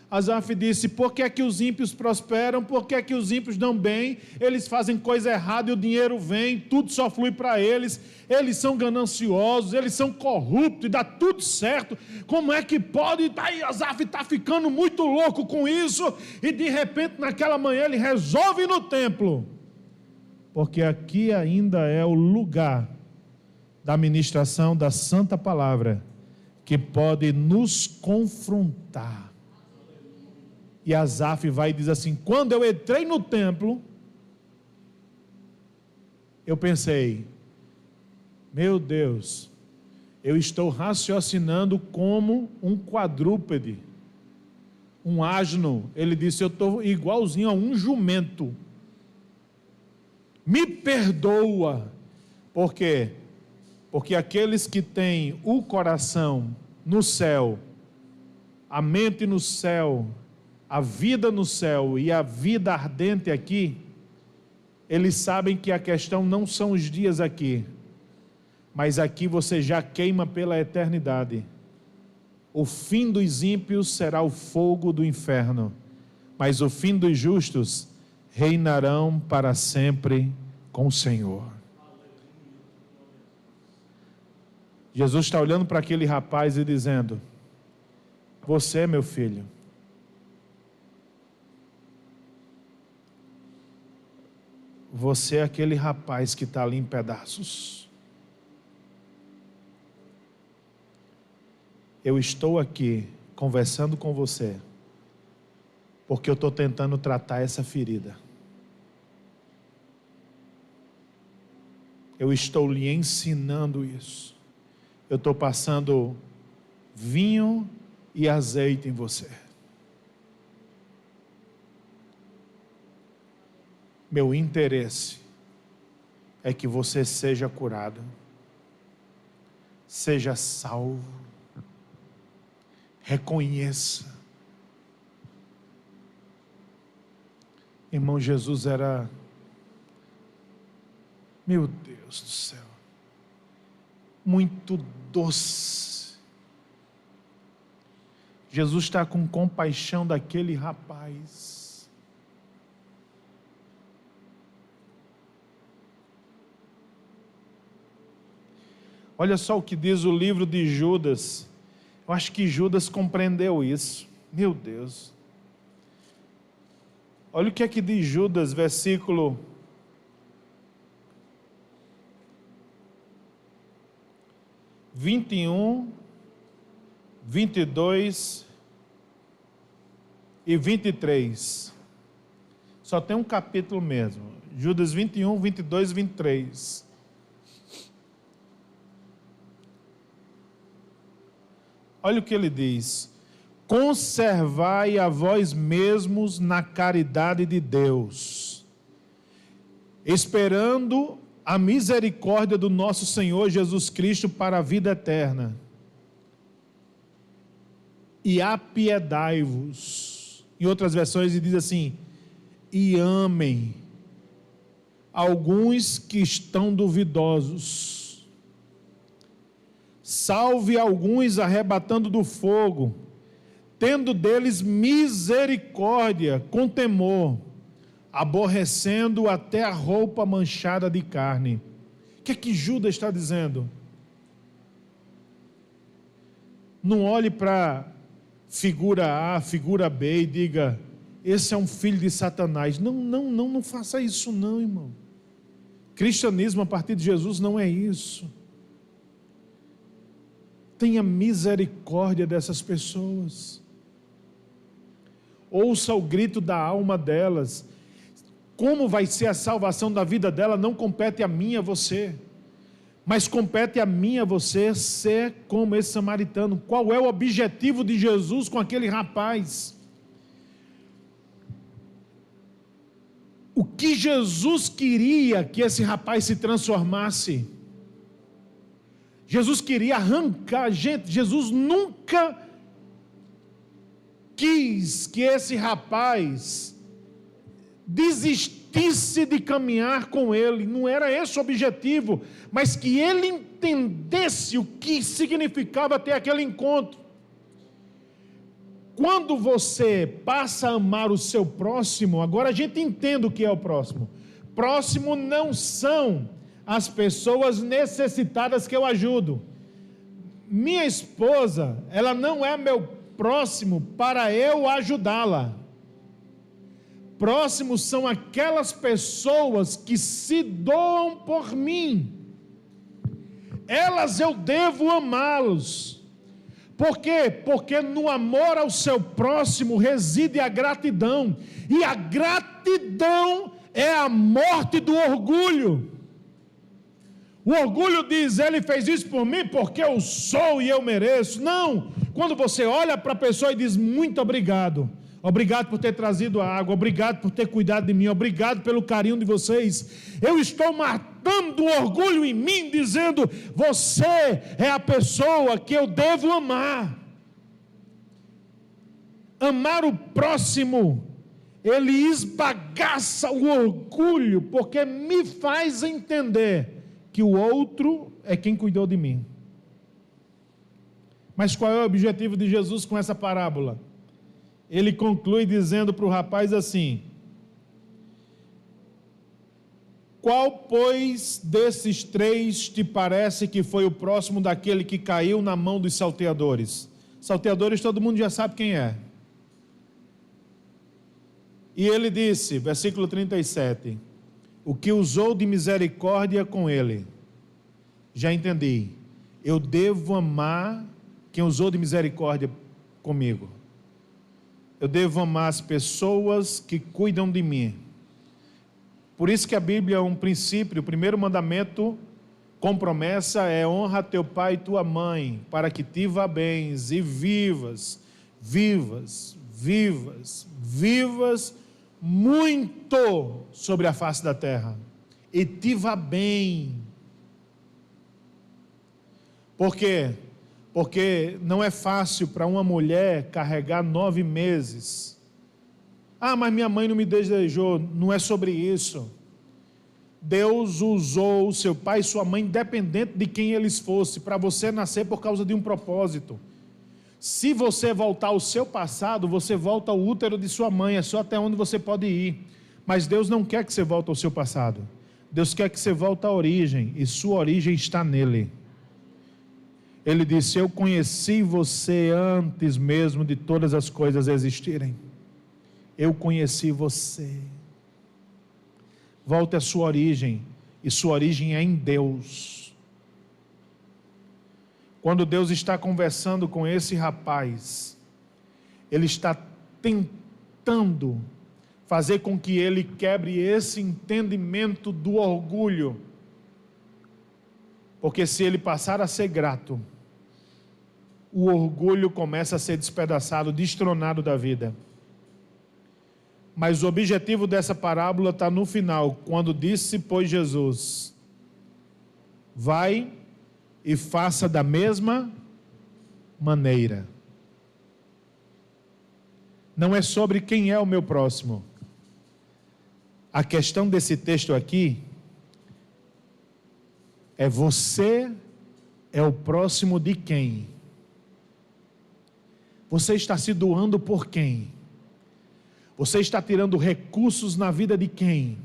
Asaf disse: por que é que os ímpios prosperam? Por que é que os ímpios dão bem? Eles fazem coisa errada e o dinheiro vem, tudo só flui para eles. Eles são gananciosos, eles são corruptos e dá tudo certo. Como é que pode? Daí Asaf está ficando muito louco com isso e de repente naquela manhã ele resolve ir no templo. Porque aqui ainda é o lugar da ministração da Santa Palavra que pode nos confrontar. E Asaf vai e diz assim: quando eu entrei no templo, eu pensei, meu Deus, eu estou raciocinando como um quadrúpede, um asno. Ele disse: eu estou igualzinho a um jumento. Me perdoa. Por quê? Porque aqueles que têm o coração no céu, a mente no céu, a vida no céu e a vida ardente aqui, eles sabem que a questão não são os dias aqui, mas aqui você já queima pela eternidade. O fim dos ímpios será o fogo do inferno, mas o fim dos justos reinarão para sempre com o Senhor. Jesus está olhando para aquele rapaz e dizendo: você, meu filho, você é aquele rapaz que está ali em pedaços. Eu estou aqui conversando com você porque eu estou tentando tratar essa ferida. Eu estou lhe ensinando isso. Eu estou passando vinho e azeite em você. Meu interesse é que você seja curado, seja salvo, reconheça. Irmão, Jesus era, meu Deus do céu, muito doce. Jesus está com compaixão daquele rapaz. Olha só o que diz o livro de Judas. Eu acho que Judas compreendeu isso. Meu Deus. Olha o que é que diz Judas, versículo 21, 22 e 23. Só tem um capítulo mesmo. Judas 21, 22 e 23. Olha o que ele diz: conservai a vós mesmos na caridade de Deus, esperando a misericórdia do nosso Senhor Jesus Cristo para a vida eterna. E apiedai-vos. Em outras versões ele diz assim: e amem alguns que estão duvidosos. Salve alguns arrebatando do fogo, tendo deles misericórdia com temor, aborrecendo até a roupa manchada de carne. O que é que Judas está dizendo? Não olhe para figura A, figura B e diga: esse é um filho de Satanás. Não faça isso não, irmão. Cristianismo a partir de Jesus não é isso. Tenha misericórdia dessas pessoas. Ouça o grito da alma delas. Como vai ser a salvação da vida dela não compete a mim e a você, mas compete a mim e a você ser como esse samaritano. Qual é o objetivo de Jesus com aquele rapaz? O que Jesus queria que esse rapaz se transformasse? Jesus queria arrancar, gente, Jesus nunca quis que esse rapaz desistisse de caminhar com ele, não era esse o objetivo, mas que ele entendesse o que significava ter aquele encontro. quando você passa a amar o seu próximo, agora a gente entende o que é o próximo. Próximo não são as pessoas necessitadas que eu ajudo. Minha esposa, ela não é meu próximo para eu ajudá-la. Próximos são aquelas pessoas que se doam por mim. Elas eu devo amá-los. Por quê? Porque no amor ao seu próximo reside a gratidão. E a gratidão é a morte do orgulho. O orgulho diz, ele fez isso por mim porque eu sou e eu mereço. Não, quando você olha para a pessoa e diz, muito obrigado. Obrigado por ter trazido a água, obrigado por ter cuidado de mim, obrigado pelo carinho de vocês. Eu estou matando o orgulho em mim, dizendo, você é a pessoa que eu devo amar. Amar o próximo, ele esbagaça o orgulho, porque me faz entender que o outro é quem cuidou de mim. Mas qual é o objetivo de Jesus com essa parábola? Ele conclui dizendo para o rapaz assim: qual, pois, desses três te parece que foi o próximo daquele que caiu na mão dos salteadores? Salteadores todo mundo já sabe quem é. E ele disse, versículo 37, o que usou de misericórdia com ele. Já entendi, eu devo amar quem usou de misericórdia comigo. Eu devo amar as pessoas que cuidam de mim. Por isso que a Bíblia é um princípio, o primeiro mandamento com promessa é honra teu pai e tua mãe, para que te vá bens e vivas muito sobre a face da terra. E te vá bem. Por quê? Porque não é fácil para uma mulher carregar 9 meses. Ah, mas minha mãe não me desejou. Não é sobre isso. Deus usou seu pai e sua mãe, independente de quem eles fossem, para você nascer por causa de um propósito. Se você voltar ao seu passado, você volta ao útero de sua mãe, é só até onde você pode ir. Mas Deus não quer que você volte ao seu passado. Deus quer que você volte à origem, e sua origem está nele. Ele disse, eu conheci você antes mesmo de todas as coisas existirem. Eu conheci você. Volte à sua origem, e sua origem é em Deus. Quando Deus está conversando com esse rapaz, Ele está tentando fazer com que ele quebre esse entendimento do orgulho. Porque se ele passar a ser grato, o orgulho começa a ser despedaçado, destronado da vida. Mas o objetivo dessa parábola está no final, quando disse, pois, Jesus, vai e faça da mesma maneira. Não é sobre quem é o meu próximo. A questão desse texto aqui é você é o próximo de quem? Você está se doando por quem? Você está tirando recursos na vida de quem?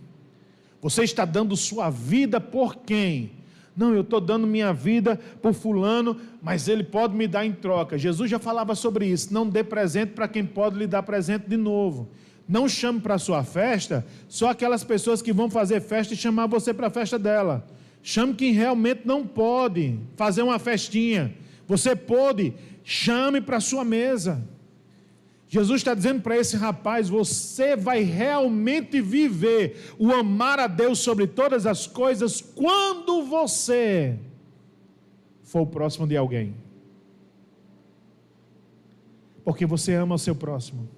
Você está dando sua vida por quem? Não, eu estou dando minha vida por fulano, mas ele pode me dar em troca. Jesus já falava sobre isso. Não dê presente para quem pode lhe dar presente de novo. Não chame para a sua festa só aquelas pessoas que vão fazer festa e chamar você para a festa dela. Chame quem realmente não pode fazer uma festinha. Você pode, chame para a sua mesa. Jesus está dizendo para esse rapaz, você vai realmente viver o amar a Deus sobre todas as coisas quando você for o próximo de alguém. Porque você ama o seu próximo.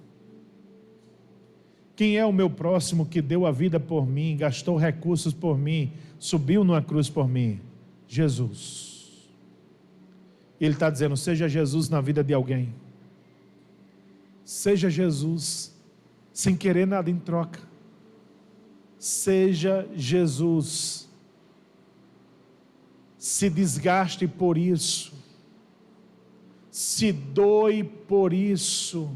Quem é o meu próximo que deu a vida por mim, gastou recursos por mim, subiu numa cruz por mim? Jesus. Ele está dizendo, seja Jesus na vida de alguém. Seja Jesus, sem querer nada em troca. Seja Jesus. Se desgaste por isso. Se doe por isso.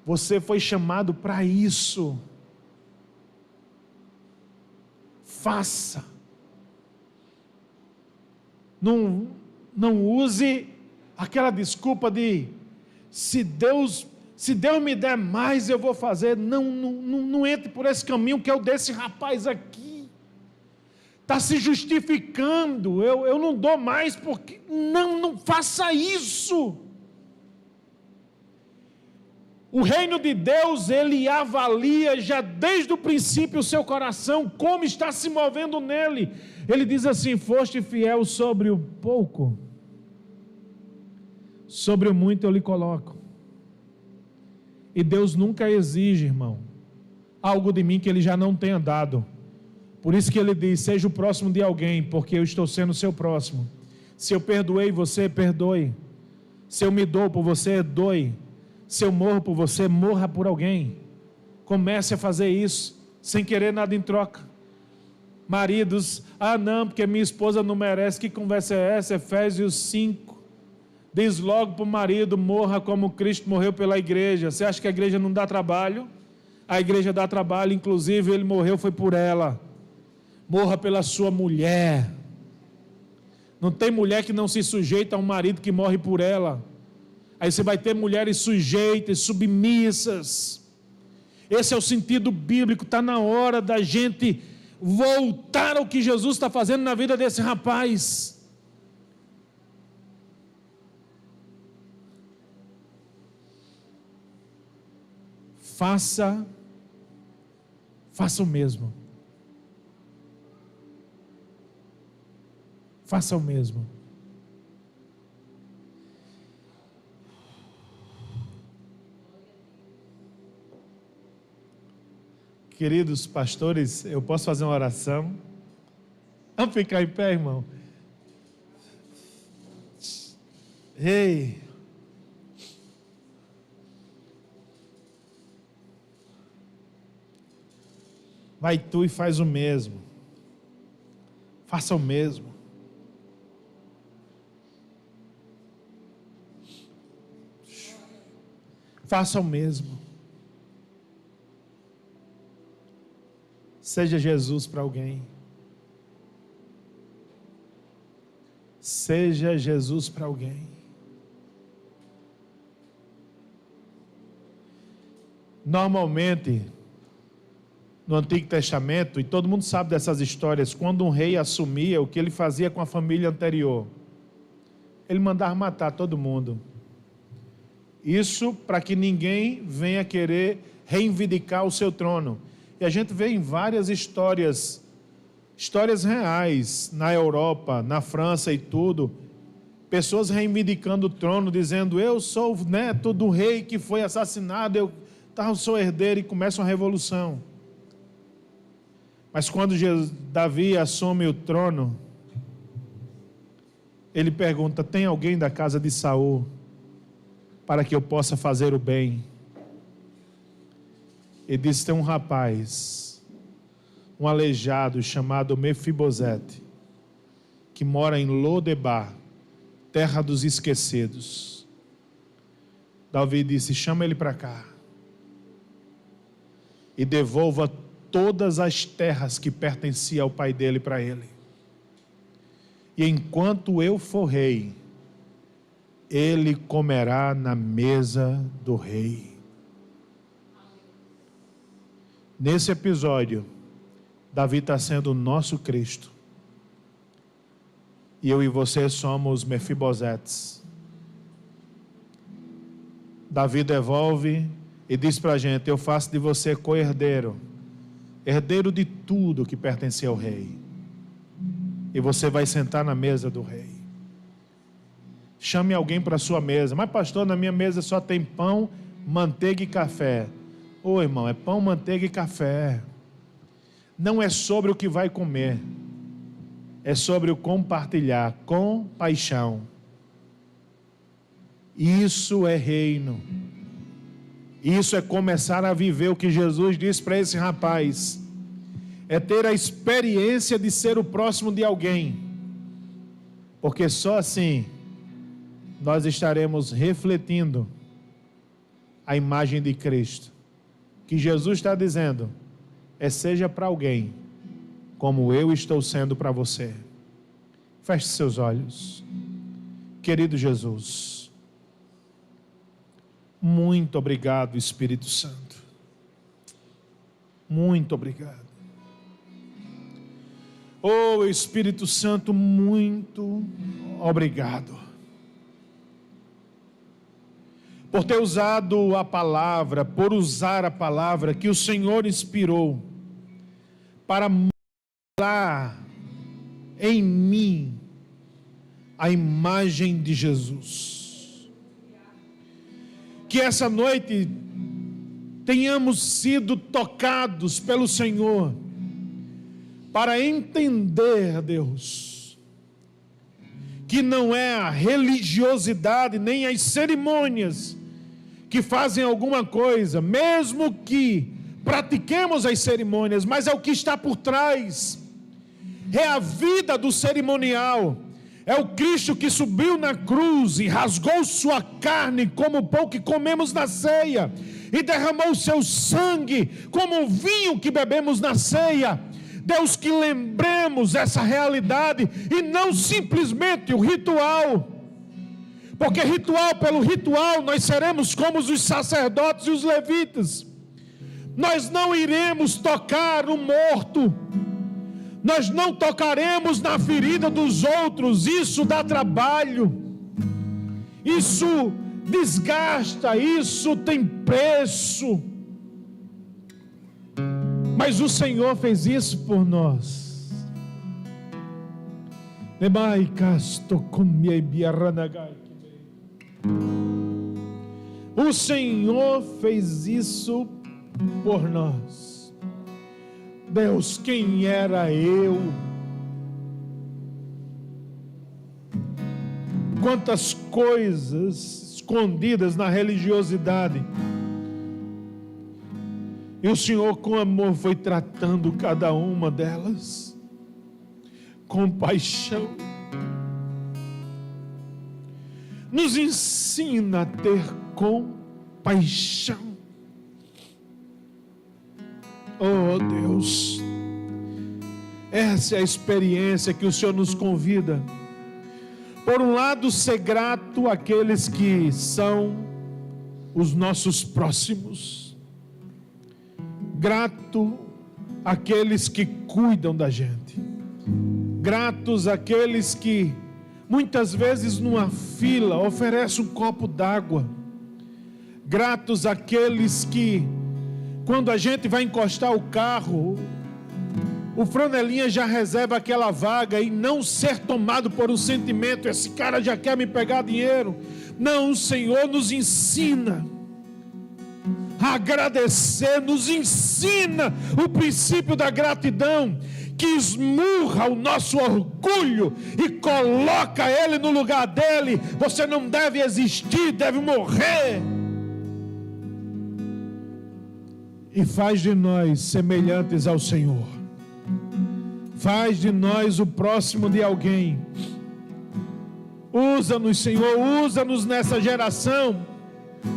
Você foi chamado para isso. Faça. Não use aquela desculpa de se Deus me der mais, eu vou fazer. Não entre por esse caminho que é o desse rapaz aqui. Está se justificando. Eu não dou mais porque... Não faça isso. O reino de Deus, ele avalia já desde o princípio o seu coração, como está se movendo nele. Ele diz assim: foste fiel sobre o pouco, sobre o muito eu lhe coloco. E Deus nunca exige, irmão, algo de mim que ele já não tenha dado. Por isso que ele diz: seja o próximo de alguém, porque eu estou sendo o seu próximo. Se eu perdoei você, perdoe. Se eu me dou por você, doe. Se eu morro por você, morra por alguém. Comece a fazer isso, sem querer nada em troca. Maridos: não, porque minha esposa não merece. Que conversa é essa? Efésios 5. Diz logo para o marido: morra como Cristo morreu pela igreja. Você acha que a igreja não dá trabalho? A igreja dá trabalho, inclusive ele morreu foi por ela. Morra pela sua mulher. Não tem mulher que não se sujeita a um marido que morre por ela. Aí você vai ter mulheres sujeitas, submissas. Esse é o sentido bíblico. Está na hora da gente voltar ao que Jesus está fazendo na vida desse rapaz. Faça o mesmo. Faça o mesmo. Queridos pastores, eu posso fazer uma oração? Vamos ficar em pé, irmão? Ei! Vai tu e faz o mesmo. Faça o mesmo. Faça o mesmo. Seja Jesus para alguém. Seja Jesus para alguém. Normalmente, no Antigo Testamento, e todo mundo sabe dessas histórias, quando um rei assumia, o que ele fazia com a família anterior? Ele mandava matar todo mundo. Isso para que ninguém venha querer reivindicar o seu trono. E a gente vê em várias histórias reais, na Europa, na França e tudo, pessoas reivindicando o trono, dizendo: eu sou o neto do rei que foi assassinado, eu sou herdeiro, e começa uma revolução. Mas quando Davi assume o trono, ele pergunta: tem alguém da casa de Saul para que eu possa fazer o bem? Ele diz: tem um rapaz, um aleijado chamado Mefibosete, que mora em Lodebar, terra dos esquecidos. Davi disse: chama ele para cá e devolva todas as terras que pertenciam ao pai dele para ele. E enquanto eu for rei, ele comerá na mesa do rei. Nesse episódio, Davi está sendo o nosso Cristo. E eu e você somos Mefibosetes. Davi devolve e diz para a gente: eu faço de você co-herdeiro, herdeiro de tudo que pertencia ao rei. E você vai sentar na mesa do rei. Chame alguém para a sua mesa. Mas pastor, na minha mesa só tem pão, manteiga e café. Ô irmão, é pão, manteiga e café. Não é sobre o que vai comer, é sobre o compartilhar com paixão. Isso é reino. Isso é começar a viver o que Jesus disse para esse rapaz. É ter a experiência de ser o próximo de alguém. Porque só assim nós estaremos refletindo a imagem de Cristo. Que Jesus está dizendo, seja para alguém, como eu estou sendo para você. Feche seus olhos. Querido Jesus, muito obrigado, Espírito Santo. Muito obrigado. Oh, Espírito Santo, muito obrigado por ter usado a palavra, por usar a palavra que o Senhor inspirou para modelar em mim a imagem de Jesus. Que essa noite tenhamos sido tocados pelo Senhor para entender, Deus, que não é a religiosidade nem as cerimônias que fazem alguma coisa, mesmo que pratiquemos as cerimônias, mas é o que está por trás, é a vida do cerimonial, é o Cristo que subiu na cruz e rasgou sua carne como o pão que comemos na ceia, e derramou seu sangue como o vinho que bebemos na ceia. Deus, que lembremos essa realidade e não simplesmente o ritual, porque ritual pelo ritual nós seremos como os sacerdotes e os levitas. Nós não iremos tocar no morto, nós não tocaremos na ferida dos outros. Isso dá trabalho, isso desgasta, isso tem preço. Mas o Senhor fez isso por nós. O Senhor fez isso por nós. Deus, quem era eu? Quantas coisas escondidas na religiosidade, e o Senhor com amor foi tratando cada uma delas, com paixão. Nos ensina a ter compaixão. Oh Deus, essa é a experiência que o Senhor nos convida. Por um lado, ser grato àqueles que são os nossos próximos, grato àqueles que cuidam da gente, gratos àqueles que muitas vezes numa fila oferecem um copo d'água, gratos àqueles que quando a gente vai encostar o carro, o franelinha já reserva aquela vaga, e não ser tomado por um sentimento, esse cara já quer me pegar dinheiro. Não, o Senhor nos ensina a agradecer, nos ensina o princípio da gratidão, que esmurra o nosso orgulho e coloca ele no lugar dele. Você não deve existir, deve morrer. E faz de nós semelhantes ao Senhor. Faz de nós o próximo de alguém. Usa-nos, Senhor, usa-nos nessa geração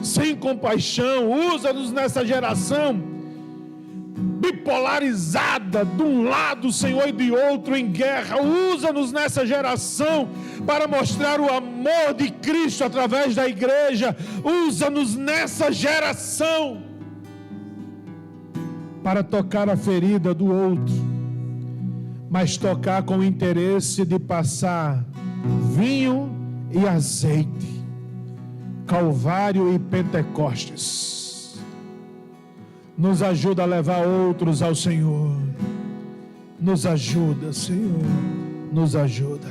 sem compaixão, usa-nos nessa geração bipolarizada, de um lado, Senhor, e de outro em guerra. Usa-nos nessa geração para mostrar o amor de Cristo através da igreja. Usa-nos nessa geração para tocar a ferida do outro, mas tocar com o interesse de passar vinho e azeite, Calvário e Pentecostes. Nos ajuda a levar outros ao Senhor. Nos ajuda, Senhor, nos ajuda.